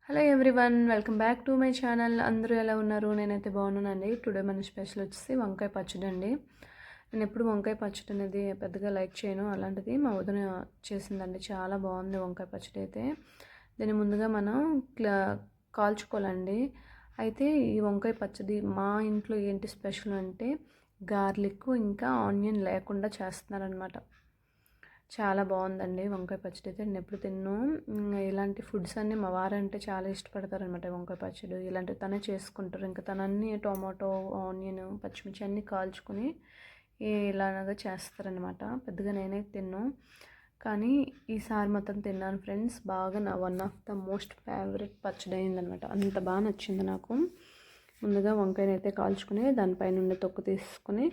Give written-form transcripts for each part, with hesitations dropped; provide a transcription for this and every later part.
Hello everyone, welcome back to my channel. అందరూ ఎలా ఉన్నారు? నేనైతే బాగున్నానండి. టుడే మన స్పెషల్ వచ్చేసి వంకాయ పచ్చడి అండి. నేను ఎప్పుడు వంకాయ పచ్చడి అనేది పెద్దగా లైక్ చేయను, అలాంటిది మా వదిన చేసిందండి. చాలా బాగుంది వంకాయ పచ్చడి అయితే. దీన్ని ముందుగా మనం కాల్చుకోవాలండి. అయితే ఈ వంకాయ పచ్చడి మా ఇంట్లో ఏంటి స్పెషల్ అంటే గార్లిక్ ఇంకా ఆనియన్ లేకుండా చేస్తున్నారనమాట. చాలా బాగుందండి వంకాయ పచ్చడి అయితే. నేను ఎప్పుడు ఇలాంటి ఫుడ్స్ అన్నీ మా వారంటే చాలా ఇష్టపడతారనమాట. వంకాయ పచ్చడి ఇలాంటివి తనే చేసుకుంటారు. ఇంకా తనన్నీ టొమాటో, ఆనియన్, పచ్చిమిర్చి అన్నీ కాల్చుకొని ఇలాగా చేస్తారనమాట. పెద్దగా నేనే కానీ ఈసారి మొత్తం తిన్నాను ఫ్రెండ్స్. బాగా నా one of the most favourite పచ్చడి అయిందనమాట. అంత బాగా నచ్చింది నాకు. ముందుగా వంకాయని అయితే కాల్చుకుని దానిపైన ఉండే తొక్కు తీసుకుని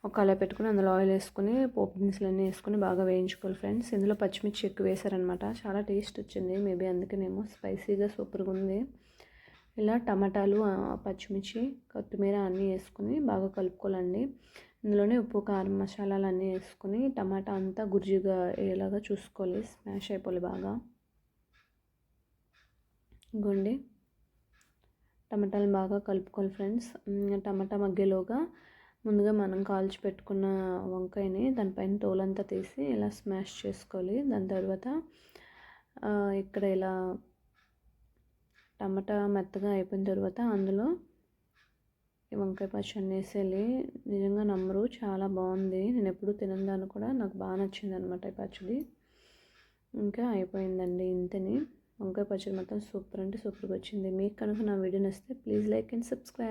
ఒక కళాయి పెట్టుకుని అందులో ఆయిల్ వేసుకుని పోపు దినుసులు అన్నీ వేసుకుని బాగా వేయించుకోవాలి ఫ్రెండ్స్. ఇందులో పచ్చిమిర్చి ఎక్కువ వేసారనమాట. చాలా టేస్ట్ వచ్చింది. మేబీ అందుకనేమో స్పైసీగా సూపర్గా ఉంది. ఇలా టమాటాలు, పచ్చిమిర్చి, కొత్తిమీర అన్నీ వేసుకుని బాగా కలుపుకోవాలండి. ఇందులోనే ఉప్పు, కారం, మసాలాలు అన్నీ వేసుకుని టమాటా అంతా గుజ్జుగా అయ్యేలాగా చూసుకోవాలి. స్మాష్ అయిపోవాలి బాగా. ఇంకోండి టమాటాలు బాగా కలుపుకోవాలి ఫ్రెండ్స్. టమాటా మగ్గేలోగా ముందుగా మనం కాల్చి పెట్టుకున్న వంకాయని దానిపైన తోలంతా తీసి ఇలా స్మాష్ చేసుకోవాలి. దాని తర్వాత ఇక్కడ ఇలా టమాటా మెత్తగా అయిపోయిన తర్వాత అందులో ఈ వంకాయ పచ్చడి వేసేయాలి. నిజంగా నమ్మరు, చాలా బాగుంది. నేను ఎప్పుడు తినని దాన్ని కూడా నాకు బాగా నచ్చింది అనమాట ఈ పచ్చడి. ఇంకా అయిపోయిందండి ఇంతని. వంకాయ పచ్చడి మొత్తం సూపర్ అంటే సూపర్గా వచ్చింది. మీకు కనుక నా వీడియో నచ్చితే ప్లీజ్ లైక్ అండ్ సబ్స్క్రైబ్.